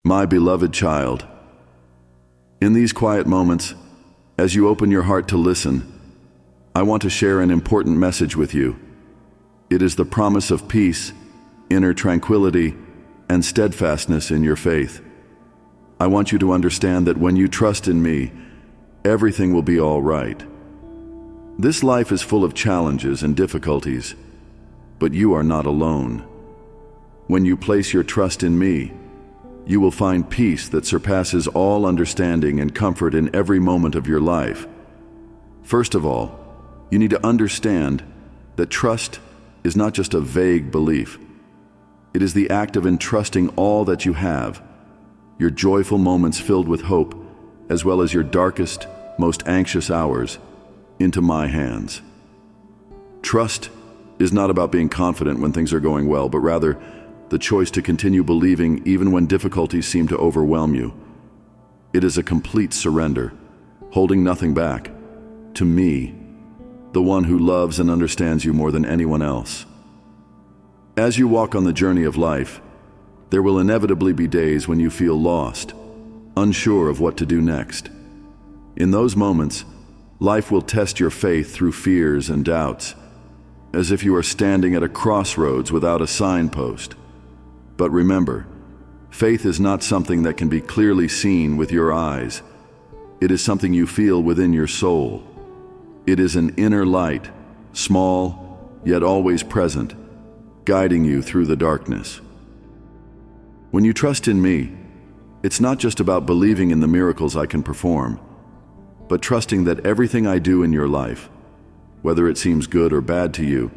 My beloved child, in these quiet moments, as you open your heart to listen, I want to share an important message with you. It is the promise of peace, inner tranquility, and steadfastness in your faith. I want you to understand that when you trust in me, everything will be all right. This life is full of challenges and difficulties, but you are not alone. When you place your trust in me, you will find peace that surpasses all understanding and comfort in every moment of your life. First of all, you need to understand that trust is not just a vague belief. It is the act of entrusting all that you have, your joyful moments filled with hope, as well as your darkest, most anxious hours, into my hands. Trust is not about being confident when things are going well, but rather the choice to continue believing even when difficulties seem to overwhelm you. It is a complete surrender, holding nothing back, to me, the one who loves and understands you more than anyone else. As you walk on the journey of life, there will inevitably be days when you feel lost, unsure of what to do next. In those moments, life will test your faith through fears and doubts, as if you are standing at a crossroads without a signpost. But remember, faith is not something that can be clearly seen with your eyes. It is something you feel within your soul. It is an inner light, small, yet always present, guiding you through the darkness. When you trust in me, it's not just about believing in the miracles I can perform, but trusting that everything I do in your life, whether it seems good or bad to you,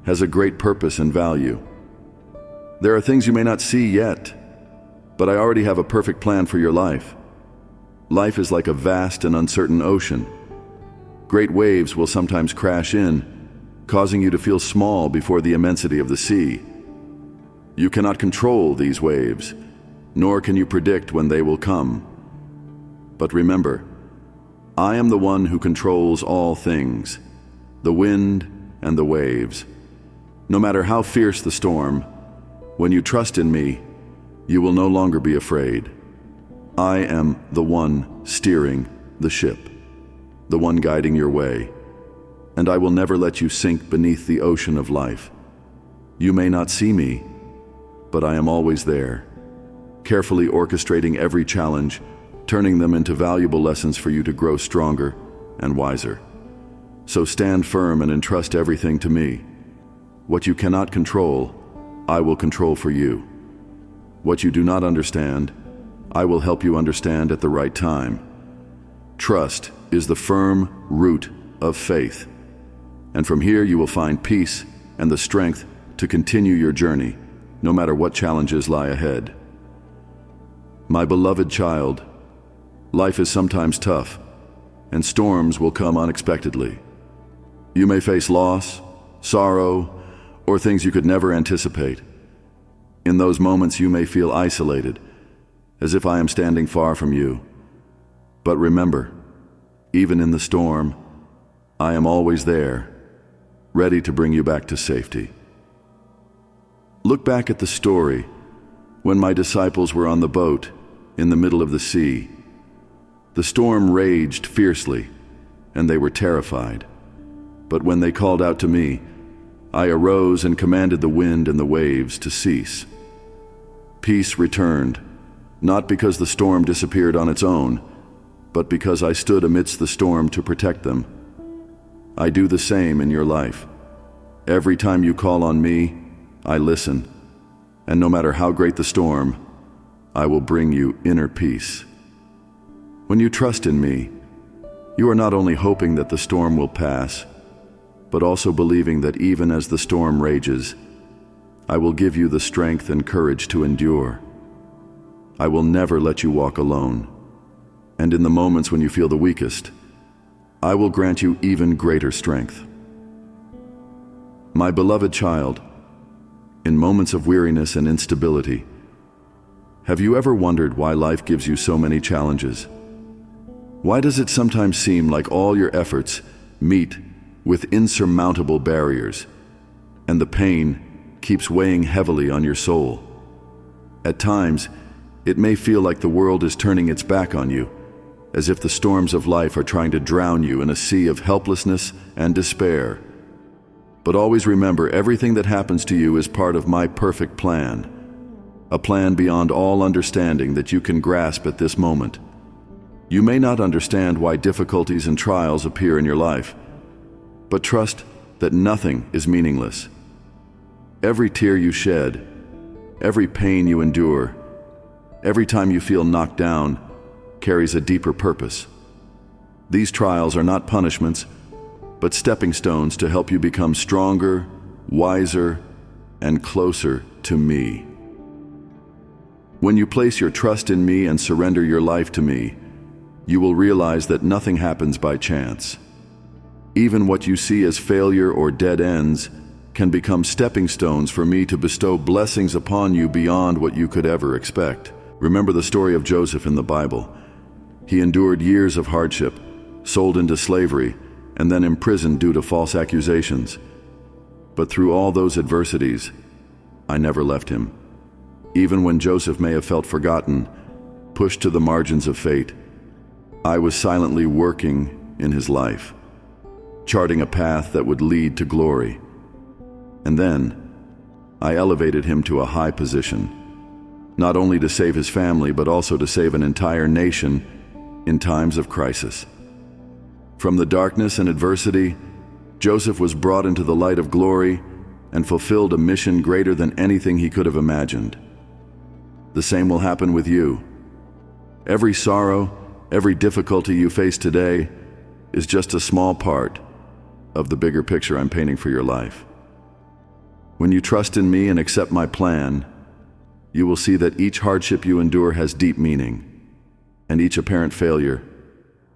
has a great purpose and value. There are things you may not see yet, but I already have a perfect plan for your life. Life is like a vast and uncertain ocean. Great waves will sometimes crash in, causing you to feel small before the immensity of the sea. You cannot control these waves, nor can you predict when they will come. But remember, I am the one who controls all things, the wind and the waves. No matter how fierce the storm, when you trust in me, you will no longer be afraid. I am the one steering the ship, the one guiding your way, and I will never let you sink beneath the ocean of life. You may not see me, but I am always there, carefully orchestrating every challenge, turning them into valuable lessons for you to grow stronger and wiser. So stand firm and entrust everything to me. What you cannot control, I will control for you. What you do not understand, I will help you understand at the right time. Trust is the firm root of faith, and from here you will find peace and the strength to continue your journey, no matter what challenges lie ahead. My beloved child, life is sometimes tough, and storms will come unexpectedly. You may face loss, sorrow, or things you could never anticipate. In those moments you may feel isolated, as if I am standing far from you. But remember, even in the storm, I am always there, ready to bring you back to safety. Look back at the story when my disciples were on the boat in the middle of the sea. The storm raged fiercely, and they were terrified. But when they called out to me, I arose and commanded the wind and the waves to cease. Peace returned, not because the storm disappeared on its own, but because I stood amidst the storm to protect them. I do the same in your life. Every time you call on me, I listen, and no matter how great the storm, I will bring you inner peace. When you trust in me, you are not only hoping that the storm will pass, but also believing that even as the storm rages, I will give you the strength and courage to endure. I will never let you walk alone, and in the moments when you feel the weakest, I will grant you even greater strength. My beloved child, in moments of weariness and instability, have you ever wondered why life gives you so many challenges? Why does it sometimes seem like all your efforts meet with insurmountable barriers, and the pain keeps weighing heavily on your soul? At times, It may feel like the world is turning its back on you, as if the storms of life are trying to drown you in a sea of helplessness and despair. But always remember, everything that happens to you is part of my perfect plan, a plan beyond all understanding that you can grasp at this moment. You may not understand why difficulties and trials appear in your life, but trust that nothing is meaningless. Every tear you shed, every pain you endure, every time you feel knocked down, carries a deeper purpose. These trials are not punishments, but stepping stones to help you become stronger, wiser, and closer to me. When you place your trust in me and surrender your life to me, you will realize that nothing happens by chance. Even what you see as failure or dead ends can become stepping stones for me to bestow blessings upon you beyond what you could ever expect. Remember the story of Joseph in the Bible. He endured years of hardship, sold into slavery, and then imprisoned due to false accusations. But through all those adversities, I never left him. Even when Joseph may have felt forgotten, pushed to the margins of fate, I was silently working in his life, charting a path that would lead to glory. And then, I elevated him to a high position, not only to save his family, but also to save an entire nation in times of crisis. From the darkness and adversity, Joseph was brought into the light of glory and fulfilled a mission greater than anything he could have imagined. The same will happen with you. Every sorrow, every difficulty you face today is just a small part of the bigger picture I'm painting for your life. When you trust in me and accept my plan, you will see that each hardship you endure has deep meaning, and each apparent failure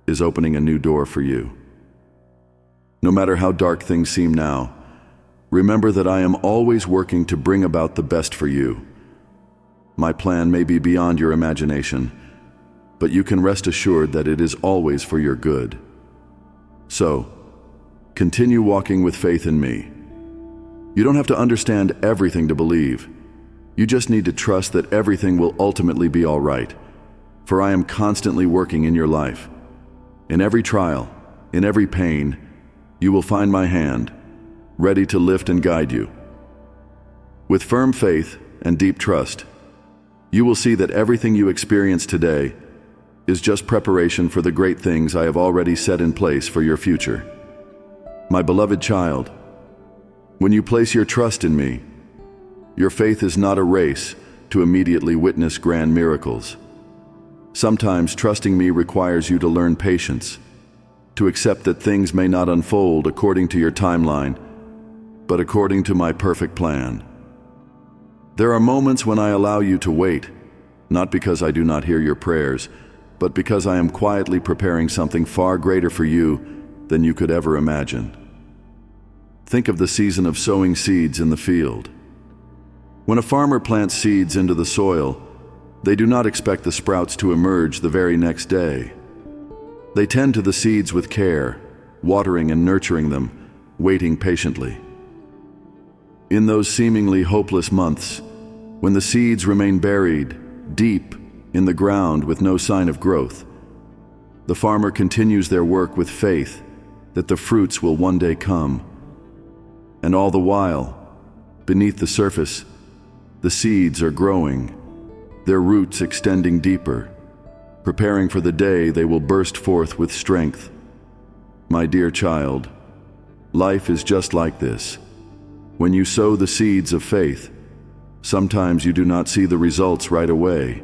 is opening a new door for you. No matter how dark things seem now, remember that I am always working to bring about the best for you. My plan may be beyond your imagination, but you can rest assured that it is always for your good. So, continue walking with faith in me. You don't have to understand everything to believe. You just need to trust that everything will ultimately be all right, for I am constantly working in your life. In every trial, in every pain, you will find my hand, ready to lift and guide you. With firm faith and deep trust, you will see that everything you experience today is just preparation for the great things I have already set in place for your future. My beloved child, when you place your trust in me, your faith is not a race to immediately witness grand miracles. Sometimes trusting me requires you to learn patience, to accept that things may not unfold according to your timeline, but according to my perfect plan. There are moments when I allow you to wait, not because I do not hear your prayers, but because I am quietly preparing something far greater for you than you could ever imagine. Think of the season of sowing seeds in the field. When a farmer plants seeds into the soil, they do not expect the sprouts to emerge the very next day. They tend to the seeds with care, watering and nurturing them, waiting patiently. In those seemingly hopeless months, when the seeds remain buried deep in the ground with no sign of growth, the farmer continues their work with faith that the fruits will one day come. And all the while, beneath the surface, the seeds are growing, their roots extending deeper, preparing for the day they will burst forth with strength. My dear child, life is just like this. When you sow the seeds of faith, sometimes you do not see the results right away,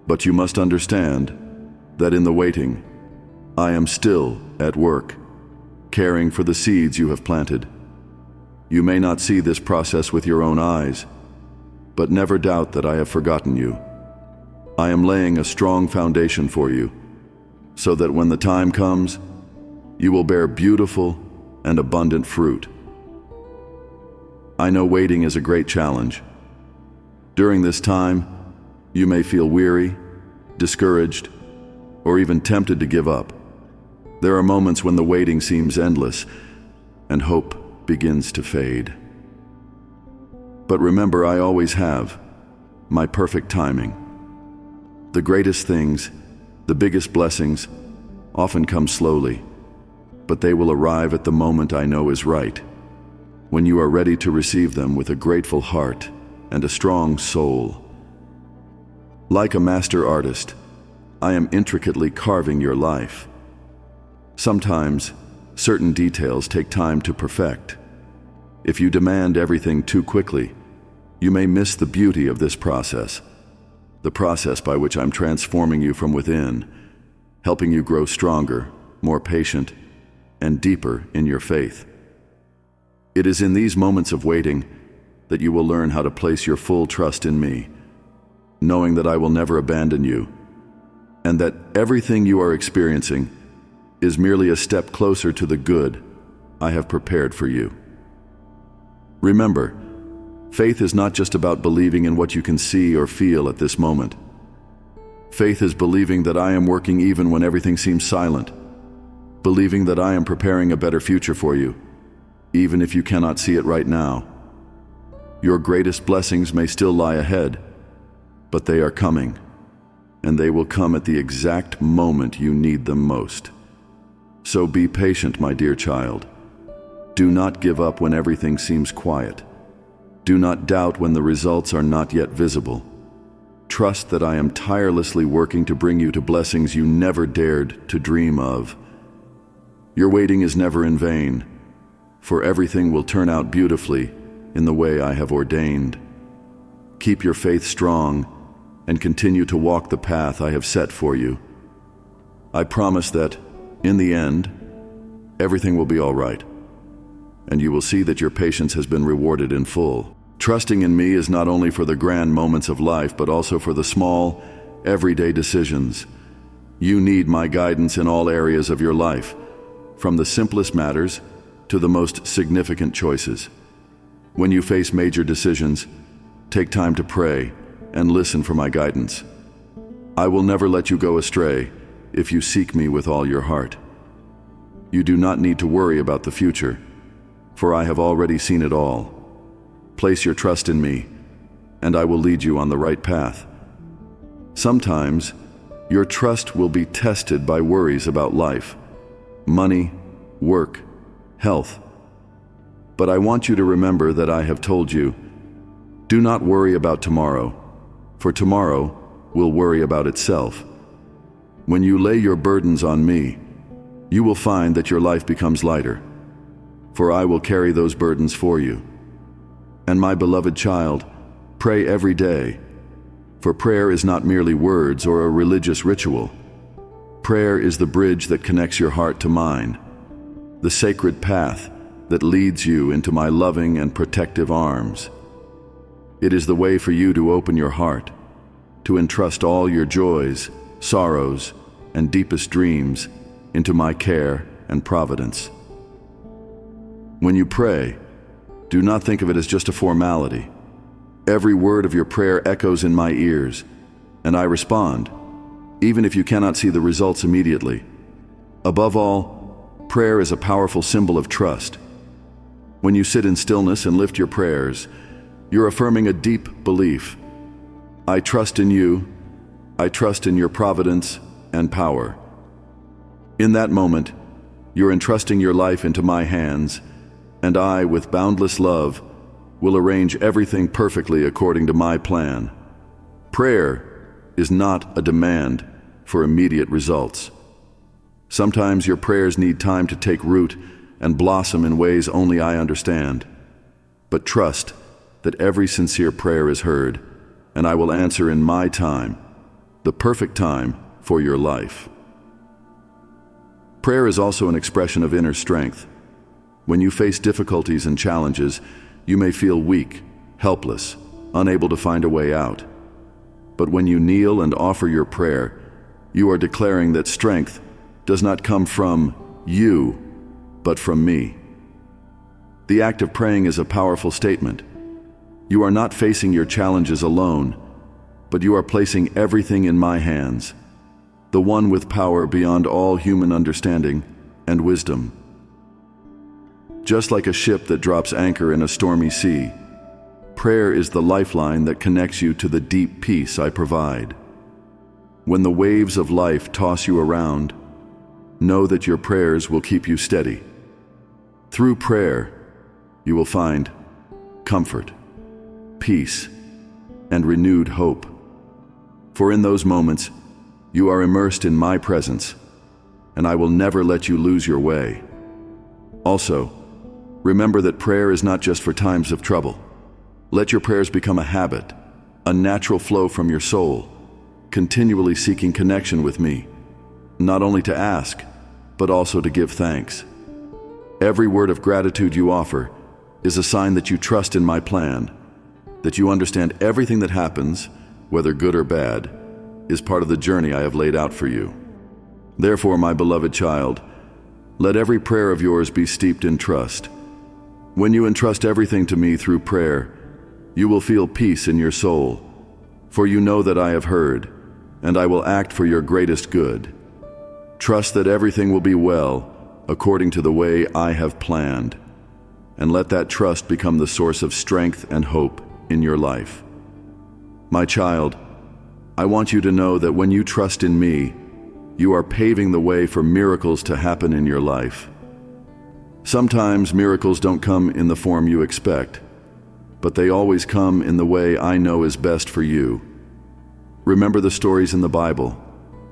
but you must understand that in the waiting, I am still at work, caring for the seeds you have planted. You may not see this process with your own eyes, but never doubt that I have forgotten you. I am laying a strong foundation for you, so that when the time comes, you will bear beautiful and abundant fruit. I know waiting is a great challenge. During this time, you may feel weary, discouraged, or even tempted to give up. There are moments when the waiting seems endless and hope begins to fade. But remember, I always have my perfect timing. The greatest things, the biggest blessings, often come slowly, but they will arrive at the moment I know is right, when you are ready to receive them with a grateful heart and a strong soul. Like a master artist, I am intricately carving your life. Sometimes, certain details take time to perfect. If you demand everything too quickly, you may miss the beauty of this process, the process by which I'm transforming you from within, helping you grow stronger, more patient, and deeper in your faith. It is in these moments of waiting that you will learn how to place your full trust in me, knowing that I will never abandon you, and that everything you are experiencing is merely a step closer to the good I have prepared for you. Remember, faith is not just about believing in what you can see or feel at this moment. Faith is believing that I am working even when everything seems silent, believing that I am preparing a better future for you, even if you cannot see it right now. Your greatest blessings may still lie ahead, but they are coming, and they will come at the exact moment you need them most. So be patient, my dear child. Do not give up when everything seems quiet. Do not doubt when the results are not yet visible. Trust that I am tirelessly working to bring you to blessings you never dared to dream of. Your waiting is never in vain, for everything will turn out beautifully in the way I have ordained. Keep your faith strong and continue to walk the path I have set for you. I promise that, in the end, everything will be all right, and you will see that your patience has been rewarded in full. Trusting in me is not only for the grand moments of life, but also for the small, everyday decisions. You need my guidance in all areas of your life, from the simplest matters to the most significant choices. When you face major decisions, take time to pray and listen for my guidance. I will never let you go astray if you seek me with all your heart. You do not need to worry about the future, for I have already seen it all. Place your trust in me, and I will lead you on the right path. Sometimes, your trust will be tested by worries about life, money, work, health. But I want you to remember that I have told you, do not worry about tomorrow, for tomorrow will worry about itself. When you lay your burdens on me, you will find that your life becomes lighter, for I will carry those burdens for you. And my beloved child, pray every day, for prayer is not merely words or a religious ritual. Prayer is the bridge that connects your heart to mine, the sacred path that leads you into my loving and protective arms. It is the way for you to open your heart, to entrust all your joys, sorrows, and deepest dreams into my care and providence. When you pray, do not think of it as just a formality. Every word of your prayer echoes in my ears, and I respond, even if you cannot see the results immediately. Above all, prayer is a powerful symbol of trust. When you sit in stillness and lift your prayers, you're affirming a deep belief. I trust in you. I trust in your providence and power. In that moment, you're entrusting your life into my hands, and I, with boundless love, will arrange everything perfectly according to my plan. Prayer is not a demand for immediate results. Sometimes your prayers need time to take root and blossom in ways only I understand. But trust that every sincere prayer is heard, and I will answer in my time, the perfect time for your life. Prayer is also an expression of inner strength. When you face difficulties and challenges, you may feel weak, helpless, unable to find a way out. But when you kneel and offer your prayer, you are declaring that strength does not come from you, but from me. The act of praying is a powerful statement. You are not facing your challenges alone, but you are placing everything in my hands, the one with power beyond all human understanding and wisdom. Just like a ship that drops anchor in a stormy sea, prayer is the lifeline that connects you to the deep peace I provide. When the waves of life toss you around, know that your prayers will keep you steady. Through prayer, you will find comfort, peace, and renewed hope. For in those moments, you are immersed in my presence, and I will never let you lose your way. Also, remember that prayer is not just for times of trouble. Let your prayers become a habit, a natural flow from your soul, continually seeking connection with me, not only to ask, but also to give thanks. Every word of gratitude you offer is a sign that you trust in my plan, that you understand everything that happens, whether good or bad, is part of the journey I have laid out for you. Therefore, my beloved child, let every prayer of yours be steeped in trust. When you entrust everything to me through prayer, you will feel peace in your soul, for you know that I have heard, and I will act for your greatest good. Trust that everything will be well according to the way I have planned, and let that trust become the source of strength and hope in your life. My child, I want you to know that when you trust in me, you are paving the way for miracles to happen in your life. Sometimes miracles don't come in the form you expect, but they always come in the way I know is best for you. Remember the stories in the Bible,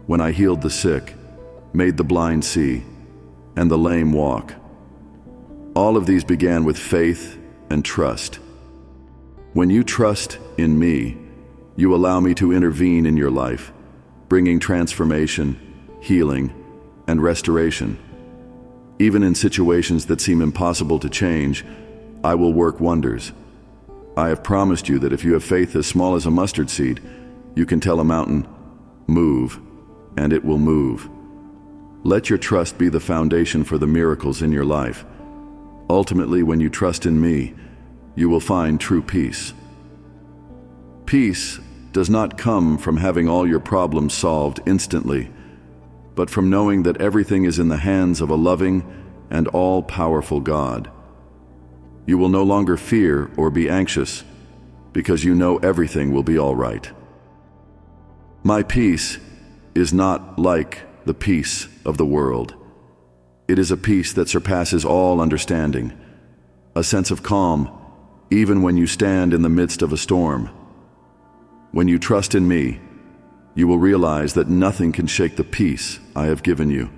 when I healed the sick, made the blind see, and the lame walk. All of these began with faith and trust. When you trust in me, you allow me to intervene in your life, bringing transformation, healing, and restoration. Even in situations that seem impossible to change, I will work wonders. I have promised you that if you have faith as small as a mustard seed, you can tell a mountain, "Move," and it will move. Let your trust be the foundation for the miracles in your life. Ultimately, when you trust in me, you will find true peace. Peace does not come from having all your problems solved instantly, but from knowing that everything is in the hands of a loving and all-powerful God. You will no longer fear or be anxious, because you know everything will be all right. My peace is not like the peace of the world. It is a peace that surpasses all understanding, a sense of calm, even when you stand in the midst of a storm. When you trust in me, you will realize that nothing can shake the peace I have given you.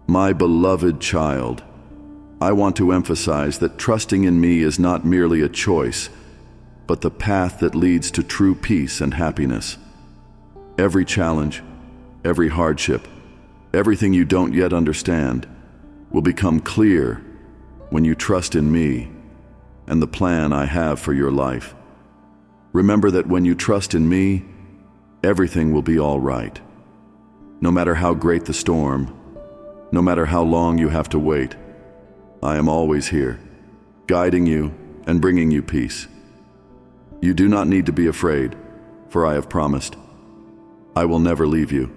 My beloved child, I want to emphasize that trusting in me is not merely a choice, but the path that leads to true peace and happiness. Every challenge, every hardship, everything you don't yet understand will become clear when you trust in me and the plan I have for your life. Remember that when you trust in me, everything will be all right. No matter how great the storm, no matter how long you have to wait, I am always here, guiding you and bringing you peace. You do not need to be afraid, for I have promised. I will never leave you.